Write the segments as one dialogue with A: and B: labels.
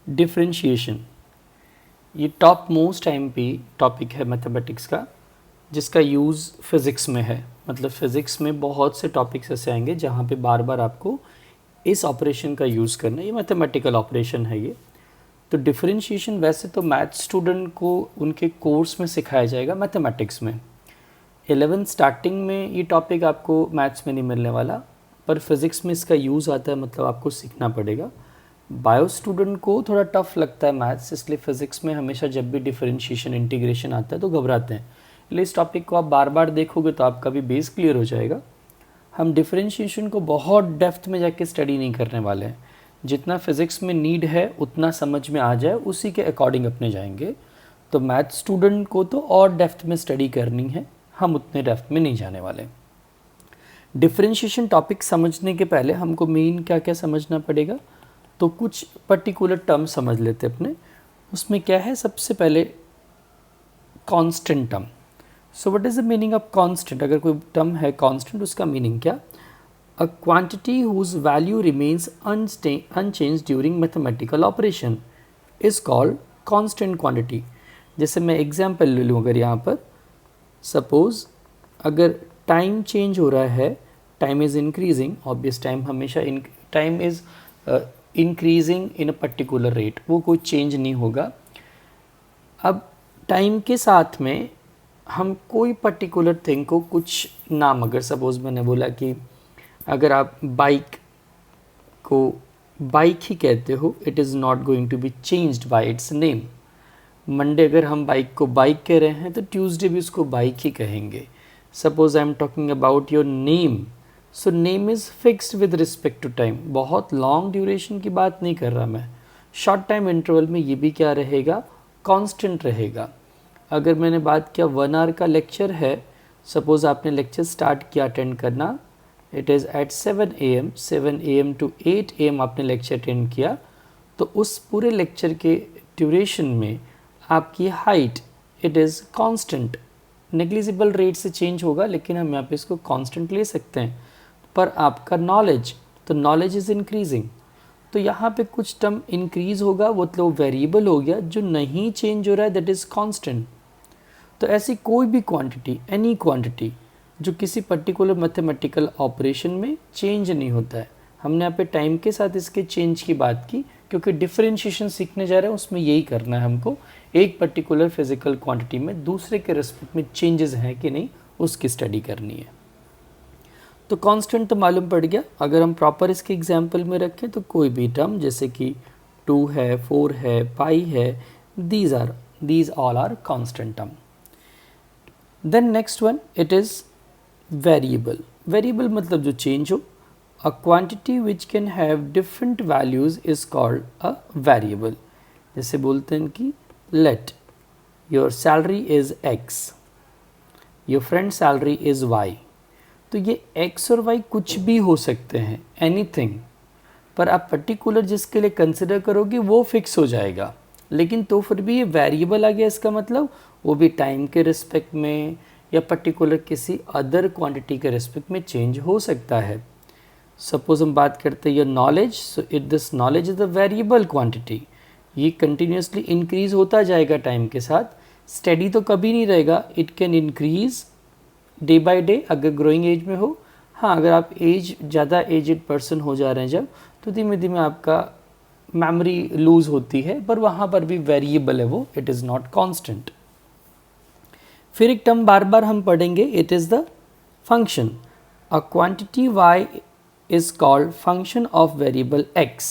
A: Differentiation, ये top most MP topic है mathematics का, जिसका यूज़ फिज़िक्स में है। मतलब फ़िज़िक्स में बहुत से टॉपिक्स ऐसे आएंगे जहाँ पे बार बार आपको इस ऑपरेशन का यूज़ करना है। ये मैथमेटिकल ऑपरेशन है ये। तो डिफरेंशिएशन वैसे तो मैथ स्टूडेंट को उनके कोर्स में सिखाया जाएगा मैथमेटिक्स में। 11 स्टार्टिंग में ये टॉपिक आपको मैथ्स में नहीं मिलने वाला, पर फिज़िक्स में इसका यूज़ आता है, मतलब आपको सीखना पड़ेगा। बायो स्टूडेंट को थोड़ा टफ लगता है मैथ्स, इसलिए फिज़िक्स में हमेशा जब भी डिफरेंशिएशन इंटीग्रेशन आता है तो घबराते हैं। इसलिए इस टॉपिक को आप बार बार देखोगे तो आपका भी बेस क्लियर हो जाएगा। हम डिफरेंशिएशन को बहुत डेप्थ में जाके स्टडी नहीं करने वाले हैं। जितना फिज़िक्स में नीड है उतना समझ में आ जाए उसी के अकॉर्डिंग अपने जाएंगे। तो मैथ स्टूडेंट को तो और डेप्थ में स्टडी करनी है, हम उतने डेप्थ में नहीं जाने वाले। डिफरेंशिएशन टॉपिक समझने के पहले हमको मेन क्या क्या समझना पड़ेगा, तो कुछ पर्टिकुलर टर्म समझ लेते अपने। उसमें क्या है, सबसे पहले constant term. So what is the meaning of constant? अगर कोई टर्म है कांस्टेंट, उसका मीनिंग क्या? A quantity whose value remains unchanged during mathematical operation is called constant quantity. जैसे मैं एग्जांपल ले लूँ, अगर यहाँ पर सपोज अगर टाइम चेंज हो रहा है, time is increasing, obvious time हमेशा time is increasing in a particular rate, वो कोई चेंज नहीं होगा। अब टाइम के साथ में हम कोई पर्टिकुलर थिंग को कुछ नाम, अगर सपोज़ मैंने बोला कि अगर आप बाइक को बाइक ही कहते हो, it is not going to be changed by its name. Monday अगर हम बाइक को बाइक कह रहे हैं तो ट्यूसडे भी उसको बाइक ही कहेंगे। Suppose I am talking about your name, so name is fixed with respect to time. बहुत लॉन्ग ड्यूरेशन की बात नहीं कर रहा मैं, शॉर्ट टाइम इंटरवल में ये भी क्या रहेगा, कांस्टेंट रहेगा। अगर मैंने बात किया 1 आवर का लेक्चर है, सपोज़ आपने लेक्चर स्टार्ट किया अटेंड करना, it is at 7 AM, 7 AM to 8 AM आपने लेक्चर अटेंड किया, तो उस पूरे लेक्चर के ड्यूरेशन में आपकी height it is constant, negligible rate से चेंज होगा, लेकिन हम यहाँ पे इसको कांस्टेंट ले सकते हैं। पर आपका नॉलेज, तो नॉलेज इज़ इंक्रीजिंग, तो यहाँ पे कुछ टर्म इंक्रीज होगा, वो तो वेरिएबल हो गया। जो नहीं चेंज हो रहा है दैट इज़ कांस्टेंट। तो ऐसी कोई भी क्वांटिटी, एनी क्वांटिटी जो किसी पर्टिकुलर मैथमेटिकल ऑपरेशन में चेंज नहीं होता है, हमने यहाँ पे टाइम के साथ इसके चेंज की बात की, क्योंकि डिफरेंशिएशन सीखने जा रहे हैं उसमें यही करना है हमको। एक पर्टिकुलर फिजिकल क्वांटिटी में दूसरे के रिस्पेक्ट में चेंजेस हैं कि नहीं, उसकी स्टडी करनी है। तो कांस्टेंट तो मालूम पड़ गया। अगर हम प्रॉपर इसके एग्जांपल में रखें तो कोई भी टर्म जैसे कि 2 है, 4 है, पाई है, these all are constant term. Then next one, it is variable. Variable मतलब जो change हो। A quantity which can have different values is called a variable. जैसे बोलते हैं कि let your salary is X, your friend's salary is Y. तो ये X और Y कुछ भी हो सकते हैं, anything, पर आप पर्टिकुलर जिसके लिए कंसिडर करोगे वो फिक्स हो जाएगा। लेकिन तो फिर भी ये वेरिएबल आ गया, इसका मतलब वो भी टाइम के रिस्पेक्ट में या पर्टिकुलर किसी अदर क्वांटिटी के रिस्पेक्ट में चेंज हो सकता है। सपोज हम बात करते हैं your knowledge, so it this knowledge is the variable quantity. ये कंटिन्यूसली इंक्रीज होता जाएगा टाइम के साथ, स्टेडी तो कभी नहीं रहेगा। It can increase day by day अगर ग्रोइंग एज में हो। हाँ, अगर आप ज़्यादा एजड पर्सन हो जा रहे हैं जब, तो धीमे धीमे आपका मेमोरी लूज होती है, पर वहाँ पर भी वेरिएबल है वो, इट इज़ नॉट कांस्टेंट। फिर एक टर्म बार बार हम पढ़ेंगे, it is the function. A quantity y is called function of variable x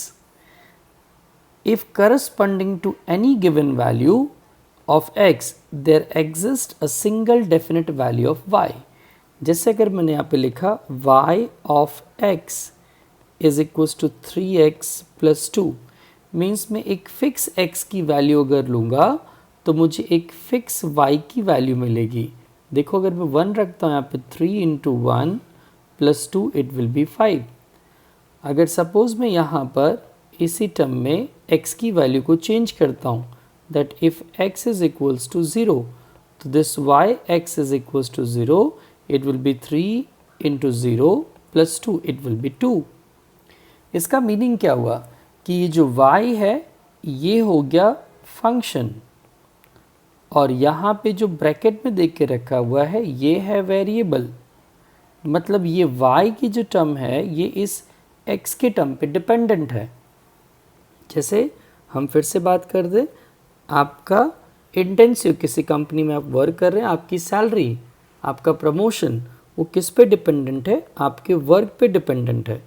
A: if corresponding to any given value of x there exists a single definite value of y. जैसे अगर मैंने यहाँ पे लिखा y of x is equals to 3x plus 2, means मैं एक fix x की value अगर लूँगा तो मुझे एक फिक्स y की वैल्यू मिलेगी। देखो अगर मैं 1 रखता हूँ यहाँ पे, 3 into 1 plus 2 it will B 5। अगर सपोज़ मैं यहाँ पर इसी टर्म में x की वैल्यू को चेंज करता हूँ, that if x is equals to 0, तो this y x is equals to 0, it will be 3 into 0 plus 2, it will be 2। इसका मीनिंग क्या हुआ कि ये जो y है ये हो गया फंक्शन, और यहाँ पे जो ब्रैकेट में देख के रखा हुआ है ये है वेरिएबल। मतलब ये y की जो टर्म है ये इस x के टर्म पे डिपेंडेंट है। जैसे हम फिर से बात कर दें, आपका इंटेंसिव, किसी कंपनी में आप वर्क कर रहे हैं, आपकी सैलरी, आपका प्रमोशन, वो किस पे डिपेंडेंट है? आपके वर्क पे डिपेंडेंट है।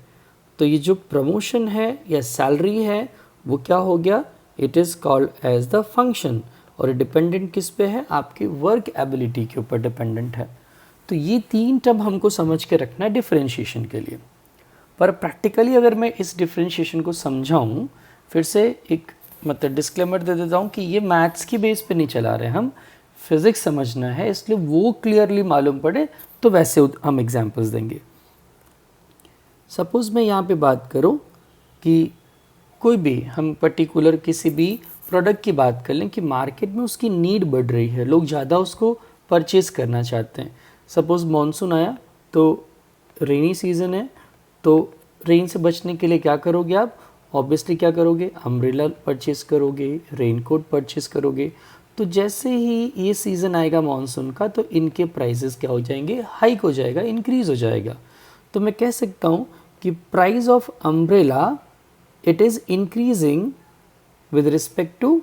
A: तो ये जो प्रमोशन है या सैलरी है वो क्या हो गया? It is called as the function, और डिपेंडेंट किस पे है? आपकी वर्क एबिलिटी के ऊपर डिपेंडेंट है। तो ये 3 टर्म हमको समझ के रखना है डिफरेंशिएशन के लिए। पर प्रैक्टिकली अगर मैं इस डिफरेंशिएशन को समझाऊँ, फिर से एक मतलब डिस्क्लेमर दे देता हूँ कि ये मैथ्स की बेस पे नहीं चला रहे, हम फिज़िक्स समझना है, इसलिए वो क्लियरली मालूम पड़े तो वैसे हम एग्जांपल्स देंगे। सपोज़ मैं यहाँ पे बात करूँ कि कोई भी हम पर्टिकुलर किसी भी प्रोडक्ट की बात कर लें कि मार्केट में उसकी नीड बढ़ रही है, लोग ज़्यादा उसको परचेज़ करना चाहते हैं। सपोज़ मानसून आया तो रेनी सीज़न है, तो रेन से बचने के लिए क्या करोगे आप? ऑब्वियसली क्या करोगे? अम्ब्रेला परचेज़ करोगे, रेनकोट परचेज़ करोगे। तो जैसे ही ये सीज़न आएगा मानसून का, तो इनके प्राइसेस क्या हो जाएंगे? हाइक हो जाएगा, इंक्रीज़ हो जाएगा। तो मैं कह सकता हूँ कि price of umbrella it is increasing with respect to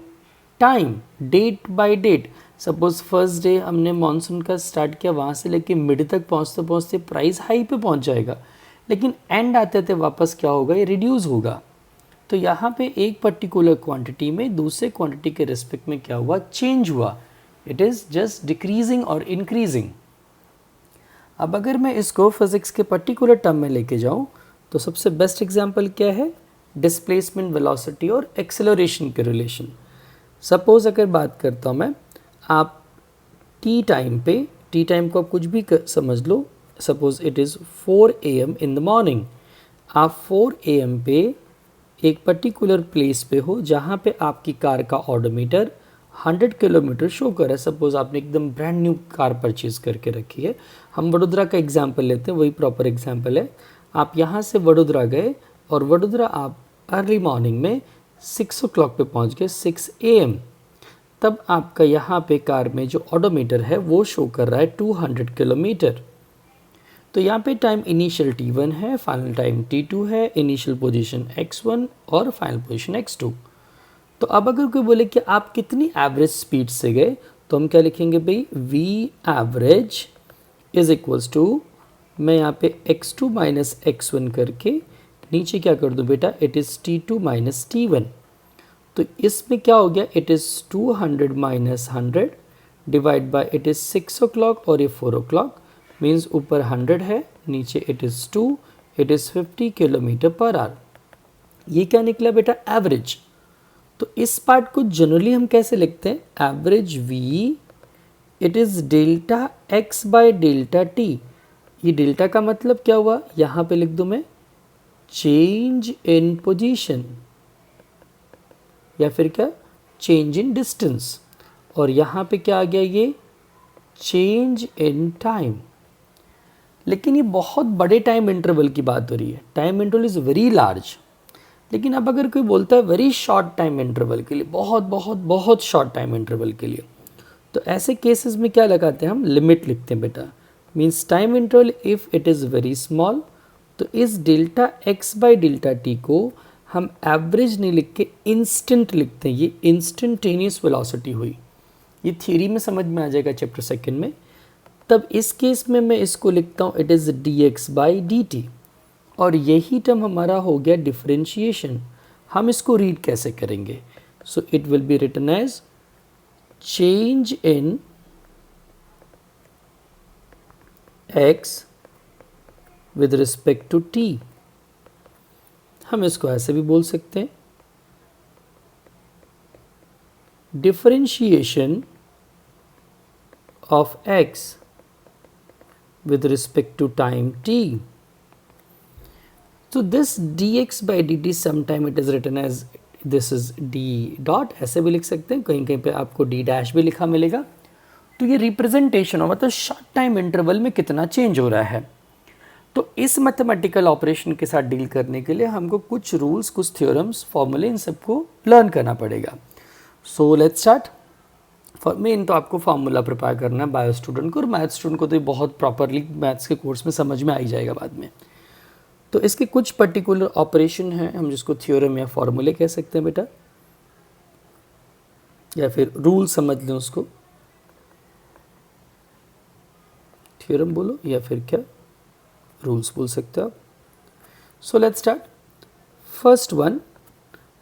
A: time, date by date. Suppose first day हमने मानसून का स्टार्ट किया, वहाँ से लेके मिड तक पहुँचते पहुँचते प्राइस हाई पे पहुँच जाएगा, लेकिन एंड आते आते वापस क्या होगा? ये रिड्यूस होगा। तो यहाँ पे एक पर्टिकुलर क्वांटिटी में दूसरे क्वांटिटी के रिस्पेक्ट में क्या हुआ? चेंज हुआ। इट इज़ जस्ट डिक्रीजिंग और इंक्रीजिंग। अब अगर मैं इसको फिज़िक्स के पर्टिकुलर टर्म में लेके जाऊँ तो सबसे बेस्ट एग्जांपल क्या है? डिस्प्लेसमेंट, वेलोसिटी और एक्सेलरेशन के रिलेशन। सपोज़ अगर बात करता हूँ मैं, आप टी टाइम पे, टी टाइम को आप कुछ भी समझ लो, suppose it is 4 AM in the morning. आप 4 AM पे एक पर्टिकुलर प्लेस पे हो जहाँ पे आपकी कार का ऑडोमीटर 100 किलोमीटर शो कर रहा है। सपोज़ आपने एकदम ब्रांड न्यू कार परचेज़ करके रखी है। हम वडोदरा का एग्जांपल लेते हैं, वही प्रॉपर एग्जांपल है। आप यहाँ से वडोदरा गए और वडोदरा आप अर्ली मॉर्निंग में 6 o'clock पे पहुँच गए, 6 AM। तब आपका यहाँ पे कार में जो ऑडोमीटर है वो शो कर रहा है 200 किलोमीटर। तो यहाँ पे टाइम इनिशियल t1 है, फाइनल टाइम t2 है, इनिशियल पोजीशन x1 और फाइनल पोजीशन x2। तो अब अगर कोई बोले कि आप कितनी एवरेज स्पीड से गए, तो हम क्या लिखेंगे भाई? v average is equals to, मैं यहाँ पे x2 माइनस x1 करके नीचे क्या कर दूँ बेटा? It is t2 minus t1। तो इसमें क्या हो गया? It is 200 minus 100 divide by it is 6 o'clock और ये 4 o'clock, मीन्स ऊपर 100 है, नीचे it is 2, it is 50 kilometre per hour. ये क्या निकला बेटा? एवरेज। तो इस पार्ट को जनरली हम कैसे लिखते हैं? Average v it is delta x by delta t। ये डेल्टा का मतलब क्या हुआ? यहाँ पे लिख दूँ मैं चेंज इन पोजीशन, या फिर क्या? Change in distance. और यहाँ पे क्या आ गया? ये चेंज इन टाइम। लेकिन ये बहुत बड़े टाइम इंटरवल की बात हो रही है, time interval is very large. लेकिन अब अगर कोई बोलता है वेरी शॉर्ट टाइम इंटरवल के लिए, बहुत बहुत बहुत शॉर्ट टाइम इंटरवल के लिए, तो ऐसे केसेस में क्या लगाते हैं हम? लिमिट लिखते हैं बेटा। Means time interval if it is very small, तो इस delta x by delta T को हम एवरेज नहीं लिख के इंस्टेंट लिखते हैं। ये इंस्टेंटेनियस वेलोसिटी हुई। ये थियरी में समझ में आ जाएगा चैप्टर 2 में। तब इस केस में मैं इसको लिखता हूँ it is dx by dt, और यही टर्म हमारा हो गया डिफरेंशिएशन। हम इसको रीड कैसे करेंगे? So it will be written as change in x with respect to t। हम इसको ऐसे भी बोल सकते हैं, differentiation of x with respect to time t. So this dx by dt sometime it is written as this is d dot, ऐसे भी लिख सकते हैं, कहीं कहीं पे आपको d डैश भी लिखा मिलेगा। तो ये रिप्रेजेंटेशन हो, मतलब शॉर्ट टाइम इंटरवल में कितना चेंज हो रहा है। तो इस मैथमेटिकल ऑपरेशन के साथ डील करने के लिए हमको कुछ रूल्स, कुछ थ्योरम्स, फॉर्मूले, इन सबको लर्न करना पड़ेगा। So let's start. मेन तो आपको फार्मूला प्रिपेयर करना है बायो स्टूडेंट को, और मैथ स्टूडेंट को तो ये बहुत प्रॉपरली मैथ्स के कोर्स में समझ में आ ही जाएगा बाद में। तो इसके कुछ पर्टिकुलर ऑपरेशन हैं, हम जिसको थ्योरम या फॉर्मूले कह सकते हैं बेटा, या फिर रूल समझ लें उसको, थ्योरम बोलो या फिर क्या रूल्स बोल सकते हो आप। So let's start. First one,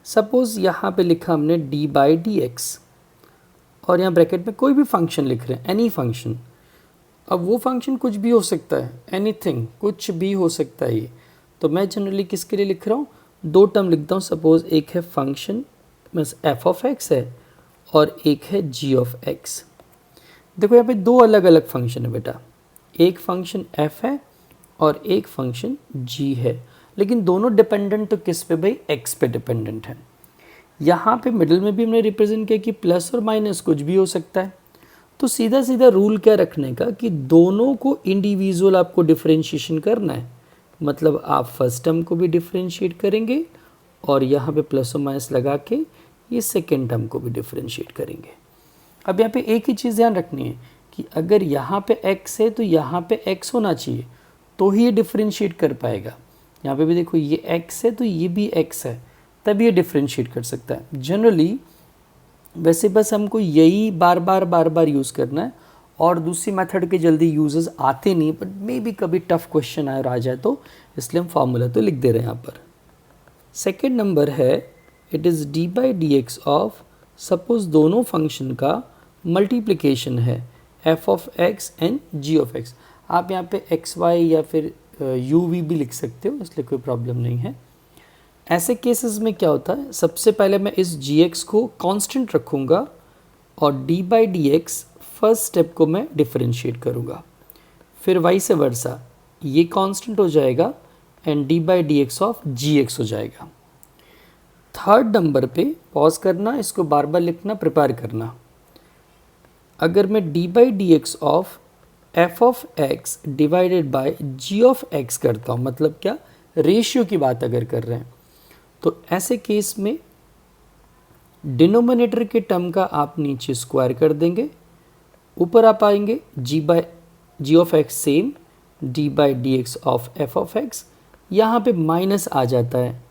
A: suppose यहाँ पे लिखा हमने डी बाई डी एक्स, और यहाँ ब्रैकेट में कोई भी फंक्शन लिख रहे हैं, एनी फंक्शन। अब वो फंक्शन कुछ भी हो सकता है, एनीथिंग, कुछ भी हो सकता है ये। तो मैं जनरली किसके लिए लिख रहा हूँ, दो टर्म लिखता हूँ। सपोज एक है function means F of x है, और एक है जी ऑफ एक्स। देखो यहाँ पे दो अलग अलग फंक्शन है बेटा, एक फंक्शन एफ है और एक फंक्शन जी है, लेकिन दोनों डिपेंडेंट तो किस पे भाई, एक्स पे डिपेंडेंट है। यहाँ पे मिडिल में भी हमने रिप्रेजेंट किया कि प्लस और माइनस कुछ भी हो सकता है। तो सीधा सीधा रूल क्या रखने का कि दोनों को इंडिविजुअल आपको डिफरेंशिएशन करना है। मतलब आप फर्स्ट टर्म को भी डिफरेंशिएट करेंगे, और यहाँ पे प्लस और माइनस लगा के ये सेकेंड टर्म को भी डिफरेंशिएट करेंगे। अब यहाँ पे एक ही चीज़ ध्यान रखनी है कि अगर यहाँ पे x है तो यहाँ पे x होना चाहिए, तो ही ये डिफरेंशिएट कर पाएगा। यहाँ पे भी देखो ये x है तो ये भी x है, तभी ये डिफरेंशिएट कर सकता है। जनरली वैसे बस हमको यही बार बार यूज़ करना है, और दूसरी मेथड के जल्दी यूजेस आते नहीं, बट मे बी कभी टफ क्वेश्चन आ जाए तो इसलिए हम फार्मूला तो लिख दे रहे हैं यहाँ पर। सेकेंड नंबर है, it is d by d x of, suppose दोनों फंक्शन का मल्टीप्लिकेशन है, f of x and g of x. आप यहाँ पे एक्स वाई या फिर यू वी भी लिख सकते हो, इसलिए कोई प्रॉब्लम नहीं है। ऐसे केसेस में क्या होता है, सबसे पहले मैं इस जी एक्स को कांस्टेंट रखूँगा, और D by d x first step को मैं डिफरेंशिएट करूँगा, फिर वाइस वर्सा ये कांस्टेंट हो जाएगा and d by d x of g x हो जाएगा। थर्ड नंबर पे पॉज करना, इसको बार बार लिखना, प्रिपेयर करना। अगर मैं d by d x of f of x divided by g of x करता हूँ, मतलब क्या, रेशियो की बात अगर कर रहे हैं, तो ऐसे केस में डिनोमिनेटर के टर्म का आप नीचे स्क्वायर कर देंगे, ऊपर आप आएंगे g of x same, d by d x of f of x, यहाँ पे माइनस आ जाता है,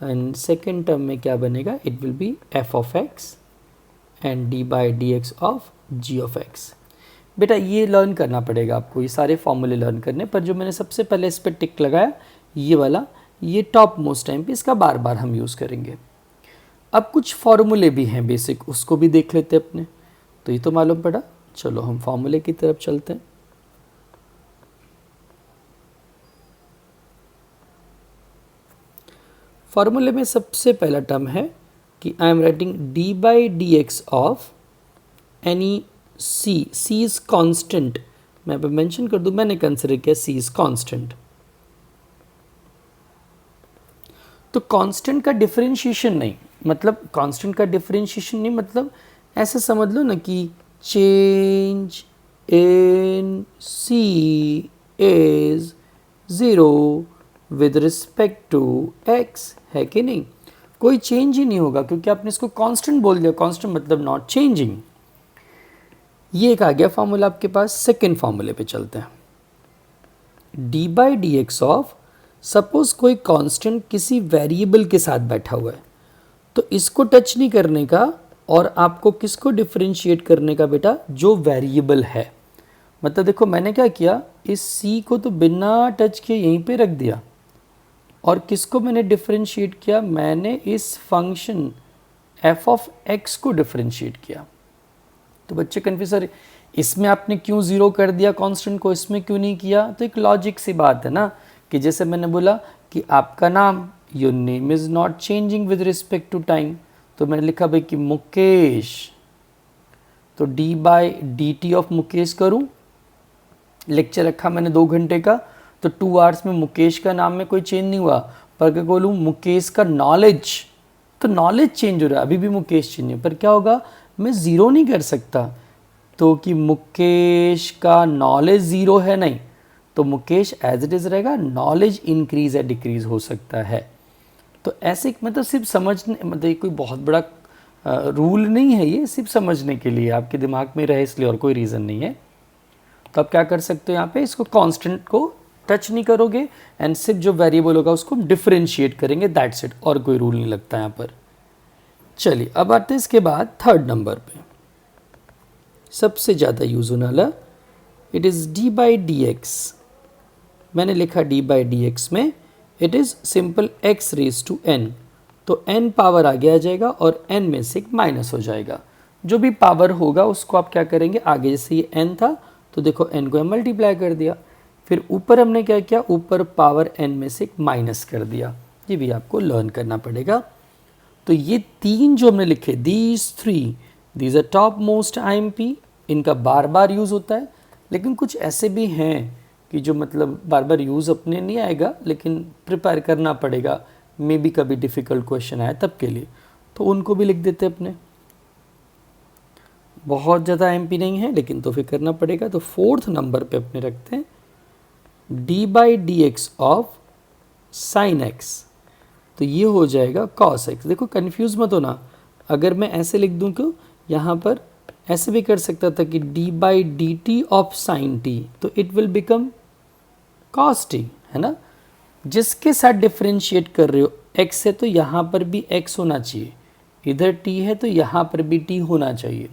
A: एंड सेकेंड टर्म में क्या बनेगा, it will be f of x and d by d x of g of x. बेटा ये learn करना पड़ेगा आपको, ये सारे फॉर्मूले लर्न करने पर। जो मैंने सबसे पहले इस पर टिक लगाया, ये वाला, ये टॉप मोस्ट टाइम पे इसका बार बार हम यूज़ करेंगे। अब कुछ फॉर्मूले भी हैं बेसिक, उसको भी देख लेते हैं अपने, तो ये तो मालूम पड़ा। चलो हम फॉर्मूले की तरफ चलते हैं। फॉर्मूले में सबसे पहला टर्म है कि I am writing d by d x of any c, c is constant, मैं अब मेंशन कर दूं, मैंने कंसिडर किया सी इज कांस्टेंट। तो कांस्टेंट का डिफरेंशिएशन नहीं, मतलब कांस्टेंट का डिफरेंशिएशन नहीं, मतलब ऐसे समझ लो ना कि change in c is 0 with respect to x, है कि नहीं। कोई चेंज ही नहीं होगा क्योंकि आपने इसको कांस्टेंट बोल दिया, कांस्टेंट मतलब नॉट चेंजिंग। ये एक आ गया फॉर्मूला आपके पास। सेकेंड फॉर्मूले पे चलते हैं। D by d x of, suppose कोई कांस्टेंट किसी वेरिएबल के साथ बैठा हुआ है, तो इसको टच नहीं करने का, और आपको किसको डिफरेंशिएट करने का बेटा, जो वेरिएबल है। मतलब देखो मैंने क्या किया, इस सी को तो बिना टच किए यहीं पे रख दिया, और किसको मैंने डिफरेंशिएट किया, मैंने इस फंक्शन एफ ऑफ एक्स को डिफरेंशिएट किया। तो बच्चे कन्फ्यूज, सर इसमें आपने क्यों ज़ीरो कर दिया कांस्टेंट को, इसमें क्यों नहीं किया। तो एक लॉजिक सी बात है ना, कि जैसे मैंने बोला कि आपका नाम, your name is not changing with respect to time, तो मैंने लिखा भाई कि मुकेश, तो d by d t of Mukesh करूँ, लेक्चर रखा मैंने 2 घंटे का, तो 2 आवर्स में मुकेश का नाम में कोई चेंज नहीं हुआ, पर क्या बोलूँ मुकेश का नॉलेज, तो नॉलेज चेंज हो रहा है, अभी भी मुकेश चेंज है, पर क्या होगा, मैं ज़ीरो नहीं कर सकता, तो कि मुकेश का नॉलेज ज़ीरो है नहीं, तो मुकेश एज इट इज रहेगा, नॉलेज इंक्रीज या डिक्रीज हो सकता है। तो ऐसे मतलब सिर्फ समझने, मतलब कोई बहुत बड़ा रूल नहीं है, ये सिर्फ समझने के लिए आपके दिमाग में रहे इसलिए, और कोई रीज़न नहीं है। तो आप क्या कर सकते हो यहाँ पे, इसको कांस्टेंट को टच नहीं करोगे एंड सिर्फ जो वेरिएबल होगा उसको डिफरेंशिएट करेंगे, दैट्स इट, और कोई रूल नहीं लगता यहाँ पर। चलिए अब आते हैं इसके बाद थर्ड नंबर पे, सबसे ज़्यादा यूज होने वाला, it is d by d x. मैंने लिखा डी बाई डी एक्स में it is simple x raise to n, तो n पावर आगे आ जाएगा और n में से माइनस हो जाएगा। जो भी पावर होगा उसको आप क्या करेंगे आगे, जैसे ये n था तो देखो n को मल्टीप्लाई कर दिया, फिर ऊपर हमने क्या किया, ऊपर पावर n में से माइनस कर दिया। ये भी आपको लर्न करना पड़ेगा। तो ये तीन जो हमने लिखे, these are top most IMP, इनका बार बार यूज़ होता है। लेकिन कुछ ऐसे भी हैं कि जो मतलब बार बार यूज़ अपने नहीं आएगा, लेकिन प्रिपेयर करना पड़ेगा, मे बी कभी डिफ़िकल्ट क्वेश्चन आए तब के लिए, तो उनको भी लिख देते अपने। बहुत ज़्यादा IMP नहीं है लेकिन तो फिर करना पड़ेगा। तो फोर्थ नंबर पे अपने रखते हैं d by d x of sine x, तो ये हो जाएगा कॉस एक्स। देखो कंफ्यूज मत होना, अगर मैं ऐसे लिख दूं क्यों, यहाँ पर ऐसे भी कर सकता था कि d by d t of sine t, तो it will become cos t, है ना। जिसके साथ डिफरेंशिएट कर रहे हो x है तो यहाँ पर भी x होना चाहिए, इधर t है तो यहाँ पर भी t होना चाहिए।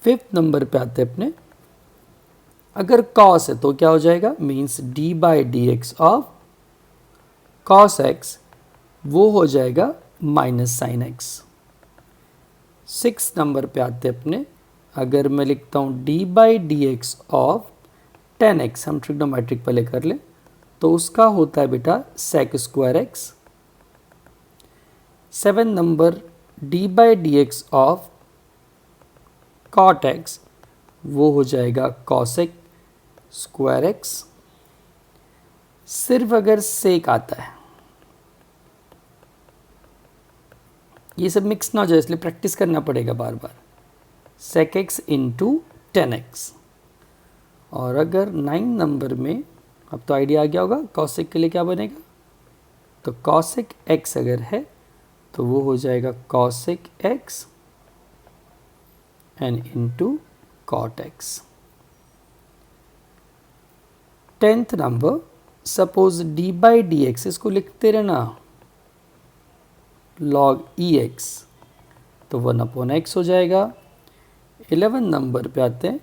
A: फिफ्थ नंबर पे आते हैं अपने, अगर cos है तो क्या हो जाएगा, means d by d x of cos x, वो हो जाएगा minus sine x। Six number पे आते हैं अपने, अगर मैं लिखता हूँ d by d x of tan x, हम ट्रिग्नोमेट्रिक पहले कर लें, तो उसका होता है बेटा sec square x. Seven number d by d x of cot x, वो हो जाएगा कॉसेक स्क्वायर एक्स। सिर्फ अगर सेक आता है, ये सब मिक्स ना हो जाए इसलिए प्रैक्टिस करना पड़ेगा बार बार, sec x into tan x. और अगर 9 नंबर में, अब तो आइडिया आ गया होगा कॉसेक के लिए क्या बनेगा, तो कॉसेक एक्स अगर है तो वो हो जाएगा cosec x and into cot x. 10th number, suppose d by d x, इसको लिखते रहना लॉग ई एक्स, तो 1/x हो जाएगा। 11 नंबर पे आते हैं,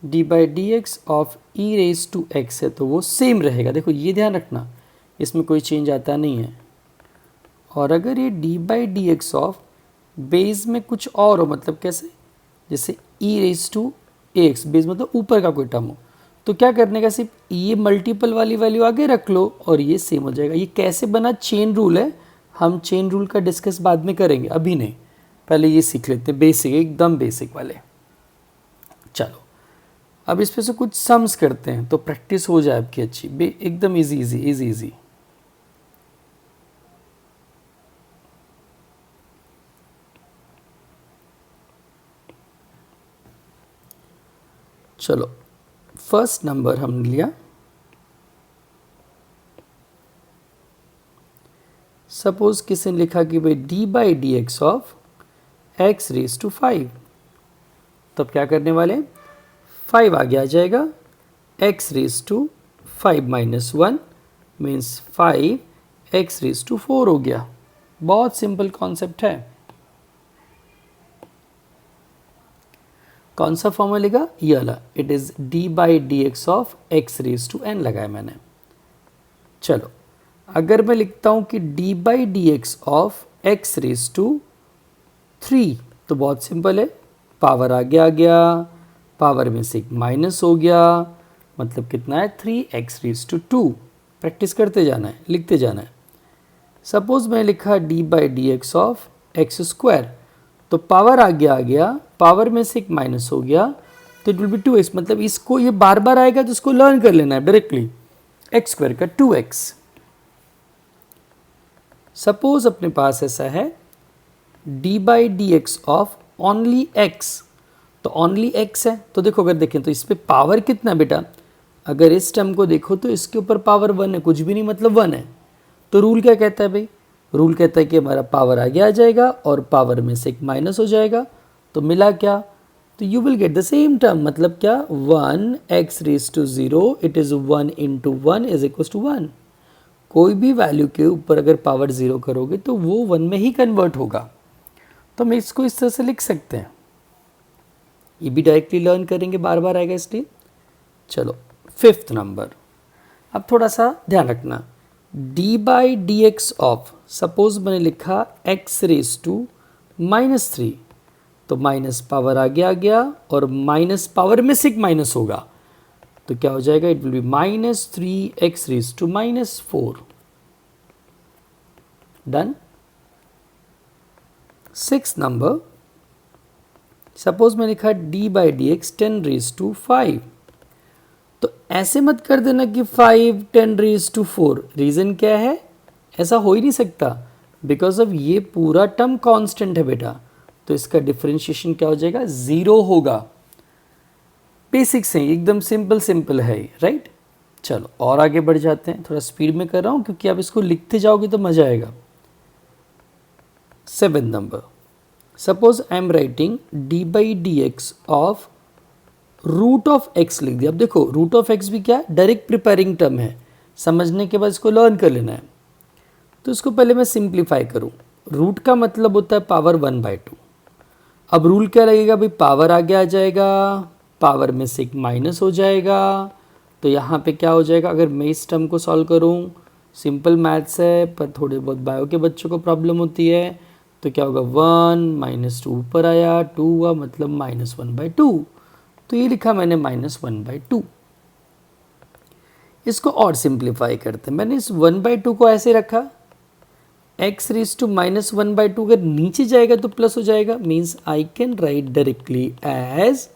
A: d by d x of e raise to x है तो वो सेम रहेगा, देखो ये ध्यान रखना, इसमें कोई चेंज आता नहीं है। और अगर ये D by d x of base में कुछ और हो, मतलब कैसे, जैसे ई रेज टू एक्स, बेस मतलब ऊपर का कोई टर्म हो, तो क्या करने का, सिर्फ ये मल्टीपल वाली वैल्यू आगे रख लो और ये सेम हो जाएगा। ये कैसे बना, चेन रूल है, हम चेन रूल का डिस्कस बाद में करेंगे, अभी नहीं, पहले ये सीख लेते हैं, बेसिक, एकदम बेसिक वाले। चलो अब इस पे से कुछ सम्स करते हैं तो प्रैक्टिस हो जाए आपकी अच्छी, एकदम इजी इजी इजी इजी। चलो फर्स्ट नंबर हमने लिया, सपोज किसी ने लिखा कि भाई d by d x of x raise to 5, तब क्या करने वाले, 5 आगे आ जाएगा, x raise to 5 minus 1 means 5 x raise to 4 हो गया। बहुत सिंपल कॉन्सेप्ट है। कौन सा फॉर्मूला लेगा, ये वाला, it is d by d x of x raise to n लगाया मैंने। चलो अगर मैं लिखता हूं कि d by d x of x raise to 3, तो बहुत सिंपल है, पावर आगे आ गया, पावर में से एक माइनस हो गया, मतलब कितना है 3x रेज टू 2। प्रैक्टिस करते जाना है, लिखते जाना है। सपोज मैं लिखा d by d x of x square, तो पावर आगे आ गया, पावर में से एक माइनस हो गया, तो इट विल बी 2x, मतलब इसको ये बार बार आएगा तो इसको लर्न कर लेना है डायरेक्टली, एक्स स्क्वायर का 2x। सपोज अपने पास ऐसा है d by d x of only x, तो ओनली x है। तो देखो अगर देखें तो इस पे पावर कितना है बेटा, अगर इस टर्म को देखो तो इसके ऊपर पावर 1 है, कुछ भी नहीं मतलब 1 है। तो रूल क्या कहता है भाई, रूल कहता है कि हमारा पावर आगे आ जाएगा और पावर में से एक माइनस हो जाएगा, तो मिला क्या, तो you will get the same term, मतलब क्या 1x raise to 0, it is 1 into 1 is equal to 1। कोई भी वैल्यू के ऊपर अगर पावर 0 करोगे तो वो 1 में ही कन्वर्ट होगा। तो हम इसको इस तरह से लिख सकते हैं, ये भी डायरेक्टली लर्न करेंगे, बार बार आएगा इसलिए। चलो 5th नंबर, अब थोड़ा सा ध्यान रखना, D by d x of, suppose मैंने लिखा x रेज टू -3, तो माइनस पावर आगे आ गया और माइनस पावर में से एक माइनस होगा, तो क्या हो जाएगा, it will be -3x raise to -4। Done. 6th number, suppose मैं लिखा d by d x 10 raise to 5, तो ऐसे मत कर देना कि 5 10 रेज टू 4, रीज़न क्या है, ऐसा हो ही नहीं सकता, बिकॉज ऑफ ये पूरा टर्म कांस्टेंट है बेटा, तो इसका डिफरेंशिएशन क्या हो जाएगा, 0 होगा। बेसिक्स हैं, एकदम सिंपल है, राइट। चलो और आगे बढ़ जाते हैं, थोड़ा स्पीड में कर रहा हूँ क्योंकि आप इसको लिखते जाओगे तो मजा आएगा। 7th number, suppose I am writing d by d x of root of x लिख दिया। अब देखो रूट ऑफ एक्स भी क्या है, डायरेक्ट प्रिपेयरिंग टर्म है, समझने के बाद इसको लर्न कर लेना है। तो इसको पहले मैं सिंप्लीफाई करूँ, रूट का मतलब होता है पावर 1/2। अब रूल क्या लगेगा भाई, पावर आगे आ जाएगा, पावर में से एक माइनस हो जाएगा, तो यहाँ पे क्या हो जाएगा, अगर मैं इस टर्म को सॉल्व करूँ, सिंपल मैथ्स है पर थोड़े बहुत बायो के बच्चों को प्रॉब्लम होती है, तो क्या होगा 1 -2 ऊपर आया, 2 हुआ, मतलब -1/2, तो ये लिखा मैंने -1/2। इसको और सिंप्लीफाई करते हैं, मैंने इस 1/2 को ऐसे रखा, x रेज टू -1/2 अगर नीचे जाएगा तो प्लस हो जाएगा, means I can write directly as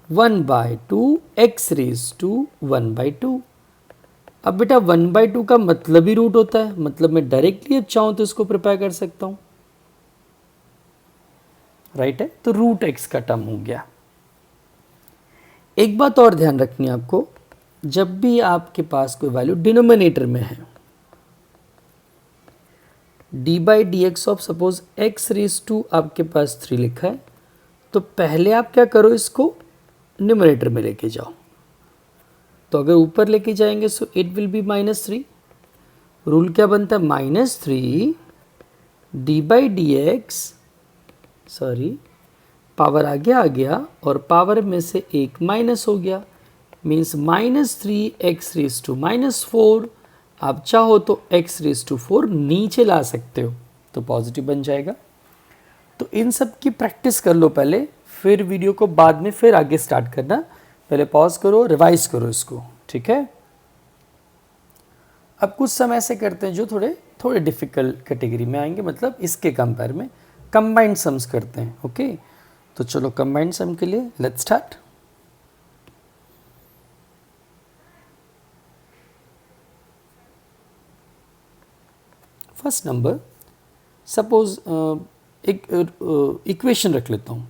A: 1/2 x raise to 1/2। अब बेटा 1/2 का मतलब ही रूट होता है, मतलब मैं डायरेक्टली अब चाहूँ तो इसको प्रिपेयर कर सकता हूँ, राइट है, तो रूट x का टर्म हो गया। एक बात और ध्यान रखनी है आपको, जब भी आपके पास कोई वैल्यू डिनोमिनेटर में है, d by d x of suppose x raise to आपके पास 3 लिखा है, तो पहले आप क्या करो, इसको न्यूमरेटर में लेके जाओ, तो अगर ऊपर लेके जाएंगे सो इट विल बी -3। रूल क्या बनता है, -3 D by d x, sorry power आगे आ गया और पावर में से एक माइनस हो गया, मीन्स -3x रेज टू -4। आप चाहो तो x रेज टू 4 नीचे ला सकते हो, तो पॉजिटिव बन जाएगा। तो इन सब की प्रैक्टिस कर लो पहले, फिर वीडियो को बाद में फिर आगे स्टार्ट करना, पहले पॉज करो, रिवाइज करो इसको, ठीक है। अब कुछ समय ऐसे करते हैं जो थोड़े डिफिकल्ट कैटेगरी में आएंगे, मतलब इसके कंपेयर में कंबाइंड सम्स करते हैं, ओके। तो चलो कंबाइंड सम के लिए let's start. First number, suppose एक इक्वेशन रख लेता हूँ।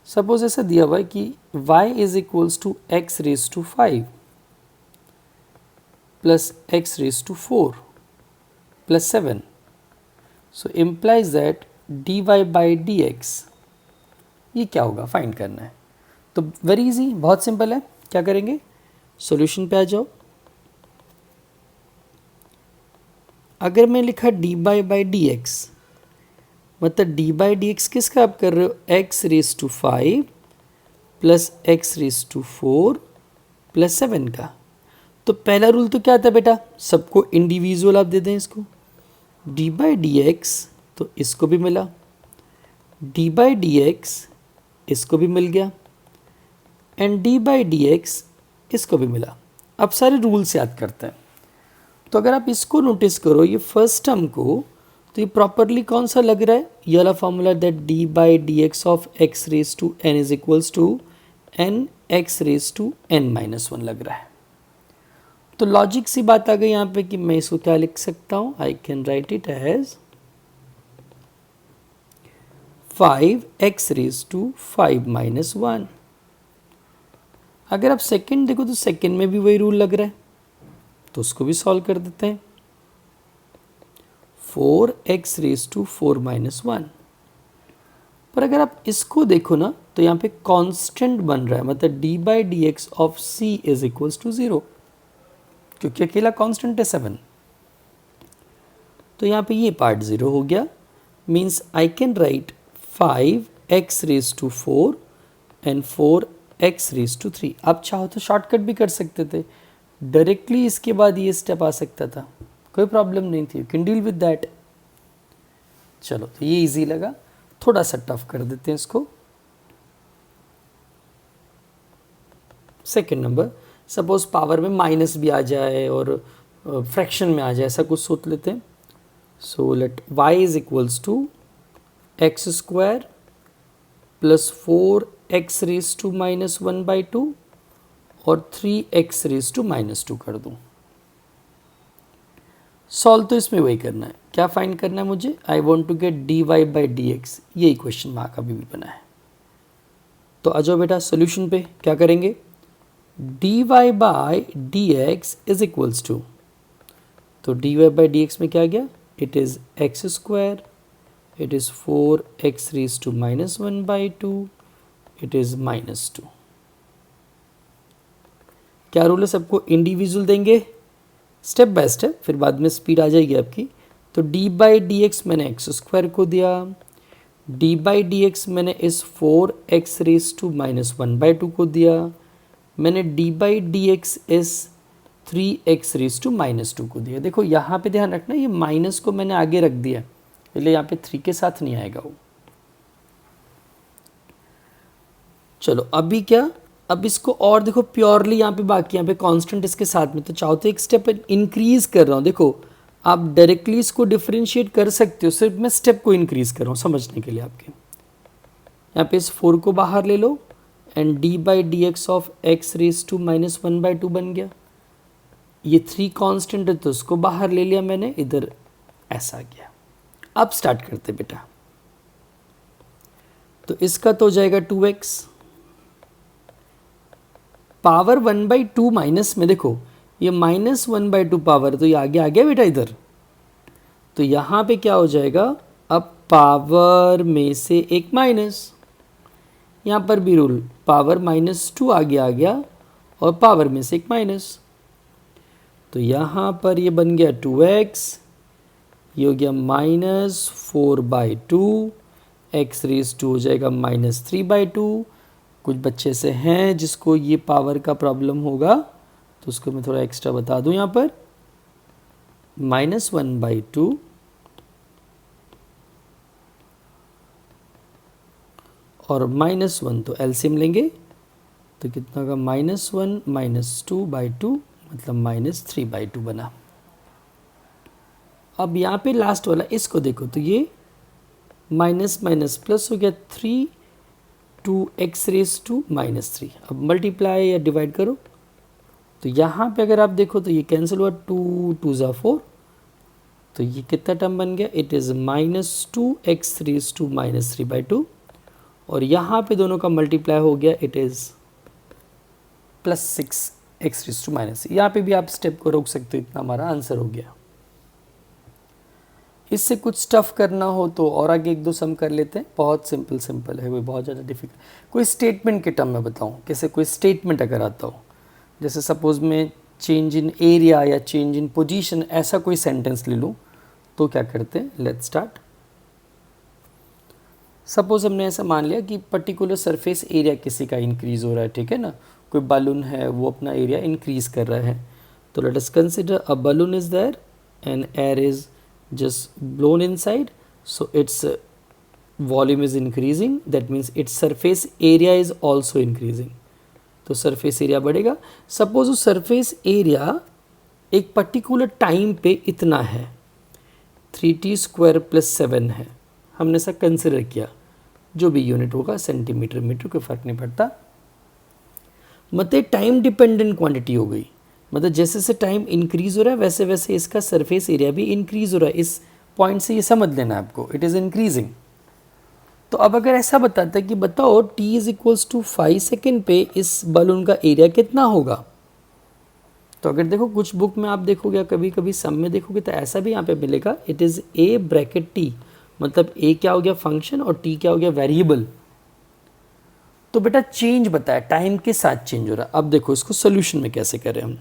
A: सपोज ऐसा दिया हुआ है कि y is equals to x raise to 5 plus x raise to 4 plus 7, so implies that d y by d x, ये क्या होगा, फाइंड करना है। तो वेरी इजी, बहुत सिंपल है, क्या करेंगे, सॉल्यूशन पे आ जाओ। अगर मैं लिखा डी बाई डी एक्स, मतलब डी बाई डी एक्स किसका आप कर रहे हो, x raise to 5 plus x raise to 4 plus 7 का। तो पहला रूल तो क्या था बेटा, सबको इंडिविजुअल आप दे दें इसको, डी बाई डी एक्स, तो इसको भी मिला, डी बाई डी एक्स इसको भी मिल गया, and d by d x इसको भी मिला। अब सारे रूल्स याद करते हैं। तो अगर आप इसको नोटिस करो, ये फर्स्ट टर्म को, तो ये प्रॉपरली कौन सा लग रहा है, ये वाला formula, that d by d x of x raise to n is equals to n x raise to n -1 लग रहा है। तो लॉजिक सी बात आ गई यहाँ पे कि मैं इसको क्या लिख सकता हूँ, I can write it as 5x⁻⁻1। अगर आप सेकंड देखो तो सेकंड में भी वही रूल लग रहा है, तो उसको भी सॉल्व कर देते हैं। 4x⁻⁴ - 1। पर अगर आप इसको देखो ना तो यहाँ पे कांस्टेंट बन रहा है, मतलब d/dx of c is equals to 0, क्योंकि अकेला कांस्टेंट है 7। तो यहाँ पे ये पार्ट 0 हो गया। Means I can right 5x⁻⁴ and 4x⁻3। आप चाहो तो शॉर्टकट भी कर सकते थे, डायरेक्टली इसके बाद ये स्टेप आ सकता था, कोई प्रॉब्लम नहीं थी, you can deal with that. चलो, तो ये इजी लगा, थोड़ा सा टफ कर देते हैं इसको। सेकेंड नंबर, सपोज पावर में माइनस भी आ जाए और फ्रैक्शन में आ जाए, ऐसा कुछ सोच लेते हैं। So let y is equals to x² plus 4x⁻⁻1/2 और 3x⁻⁻2 कर दूं। सॉल्व तो इसमें वही करना है, क्या फाइंड करना है मुझे, I want to get dy/dx, यही क्वेश्चन मार्क अभी भी बना है। तो आ जाओ बेटा सोल्यूशन पे, क्या करेंगे, dy/dx इज इक्वल्स टू, तो dy/dx में क्या गया, it is x², it is 4x⁻⁻1/2, it is -2। क्या रूल है, सबको इंडिविजुअल देंगे स्टेप बाय स्टेप, फिर बाद में स्पीड आ जाएगी आपकी। तो d/dx मैंने x² को दिया, d/dx मैंने इस 4x⁻⁻1/2 को दिया, मैंने d/dx इस 3x⁻2 को दिया। देखो यहाँ पे ध्यान रखना, ये माइनस को मैंने आगे रख दिया, इसलिए यहाँ पे 3 के साथ नहीं आएगा वो। चलो अभी क्या, अब इसको और देखो प्योरली यहाँ पे बाकी यहाँ पे कांस्टेंट इसके साथ में, तो चाहो तो एक स्टेप इंक्रीज कर रहा हूँ। देखो आप डायरेक्टली इसको डिफरेंशिएट कर सकते हो, सिर्फ मैं स्टेप को इंक्रीज कर रहा हूँ समझने के लिए आपके। यहाँ पे इस 4 को बाहर ले लो एंड d/dx ऑफ x⁻⁻1/2 बन गया। ये 3 कांस्टेंट है तो उसको बाहर ले लिया मैंने, इधर ऐसा गया। अब स्टार्ट करते बेटा, तो इसका तो हो जाएगा 2x पावर 1/2 माइनस में, देखो ये -1/2 पावर, तो ये आगे आ गया बेटा इधर, तो यहाँ पे क्या हो जाएगा, अब पावर में से एक माइनस, यहाँ पर भी रूल पावर -2 आगे आ गया और पावर में से एक माइनस, तो यहाँ पर ये बन गया 2x, ये हो गया -4/2, x⁻² हो जाएगा -3/2। कुछ बच्चे से हैं जिसको ये पावर का प्रॉब्लम होगा, तो उसको मैं थोड़ा एक्स्ट्रा बता दूं, यहाँ पर -1/2 और -1, तो एलसीएम लेंगे तो कितना का, -1 -2/2 मतलब -3/2 बना। अब यहाँ पे लास्ट वाला इसको देखो, तो ये माइनस माइनस प्लस हो गया 3 2x⁻⁻3। अब मल्टीप्लाई या डिवाइड करो, तो यहाँ पे अगर आप देखो तो ये कैंसिल हुआ, 2 2 ज़ा 4, तो ये कितना टर्म बन गया, इट इज़ -2x⁻⁻3/2 और यहाँ पे दोनों का मल्टीप्लाई हो गया, इट इज़ +6x⁻⁻3। यहाँ पे भी आप स्टेप को रोक सकते हो, इतना हमारा आंसर हो गया। इससे कुछ स्टफ़ करना हो तो और आगे 1 2 सम कर लेते हैं, बहुत सिंपल है, कोई बहुत ज़्यादा डिफिकल्ट। कोई स्टेटमेंट के टर्म में बताऊँ, कैसे कोई स्टेटमेंट अगर आता हो, जैसे सपोज़ मैं चेंज इन एरिया या चेंज इन पोजीशन, ऐसा कोई सेंटेंस ले लूँ, तो क्या करते हैं, लेट्स स्टार्ट। सपोज़ हमने ऐसा मान लिया कि पर्टिकुलर सरफेस एरिया किसी का इंक्रीज़ हो रहा है, ठीक है ना, कोई बलून है वो अपना एरिया इंक्रीज़ कर रहा है, तो let us consider a balloon is there and air is just blown inside, so its volume is increasing, that means its surface area is also increasing, तो surface area बढ़ेगा। Suppose उस surface area एक particular time पे इतना है, 3t² + 7 है, हमने ऐसा कंसिडर किया, जो भी यूनिट होगा सेंटीमीटर मीटर कोई फ़र्क नहीं पड़ता, मतलब टाइम डिपेंडेंट क्वांटिटी हो गई, मतलब जैसे जैसे टाइम इंक्रीज़ हो रहा है वैसे वैसे इसका सरफेस एरिया भी इंक्रीज़ हो रहा है। इस पॉइंट से ये समझ लेना आपको, इट इज़ इंक्रीजिंग। तो तो अब अगर ऐसा बताता है कि बताओ t is equals to 5 second पे इस बलून का एरिया कितना होगा, तो अगर देखो कुछ बुक में आप देखोगे, कभी कभी सम में देखोगे तो ऐसा भी यहाँ पे मिलेगा, it is a bracket t, मतलब a क्या हो गया फंक्शन और t क्या हो गया वेरिएबल। तो बेटा चेंज बताया, टाइम के साथ चेंज हो रहा है। अब देखो इसको सोल्यूशन में कैसे करें हम।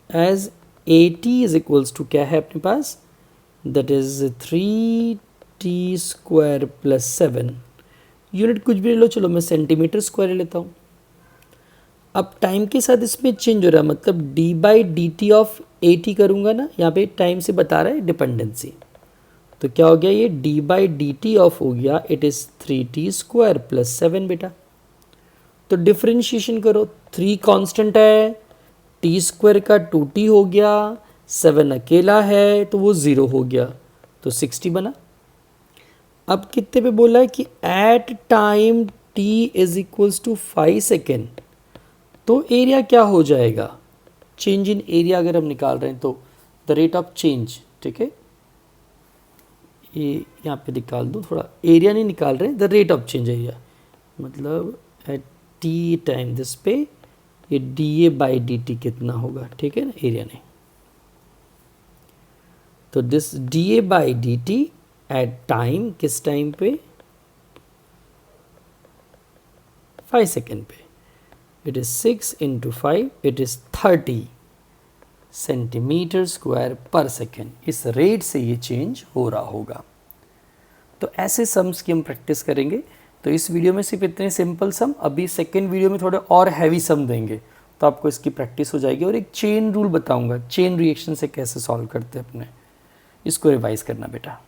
A: As a t is equals to क्या है अपने पास, that is 3t² plus 7, unit कुछ भी ले लो, चलो मैं सेंटीमीटर स्क्वायर लेता हूँ। अब टाइम के साथ इसमें चेंज हो रहा है, मतलब d by d t of A T करूँगा ना, यहाँ पे टाइम से बता रहा है डिपेंडेंसी, तो क्या हो गया ये D by d t of हो गया, इट इज़ 3t² प्लस 7 बेटा। तो डिफ्रेंशिएशन करो, 3 कांस्टेंट है, t² का 2t हो गया, 7 अकेला है तो वो 0 हो गया, तो 60 बना। अब कितने पे बोला है कि at time t is equals to 5 second, तो एरिया क्या हो जाएगा, चेंज इन एरिया अगर हम निकाल रहे हैं तो द रेट ऑफ चेंज, ठीक है, ये यहाँ पे निकाल दूँ, थोड़ा एरिया नहीं निकाल रहे हैं, the rate of change area, मतलब एट टी टाइम दिस पे ये d a by d t कितना होगा, ठीक है ना, एरिया नहीं, तो this d a by d t at time, किस टाइम पे 5 सेकेंड पे, it is 6 into 5, it is 30 centimetre square पर सेकेंड। इस रेट से ये चेंज हो रहा होगा। तो ऐसे सम्स की हम प्रैक्टिस करेंगे। तो इस वीडियो में सिर्फ इतने सिंपल सम, अभी सेकेंड वीडियो में थोड़े और हैवी सम देंगे तो आपको इसकी प्रैक्टिस हो जाएगी, और एक चेन रूल बताऊंगा, चेन रिएक्शन से कैसे सॉल्व करते हैं अपने, इसको रिवाइज करना बेटा।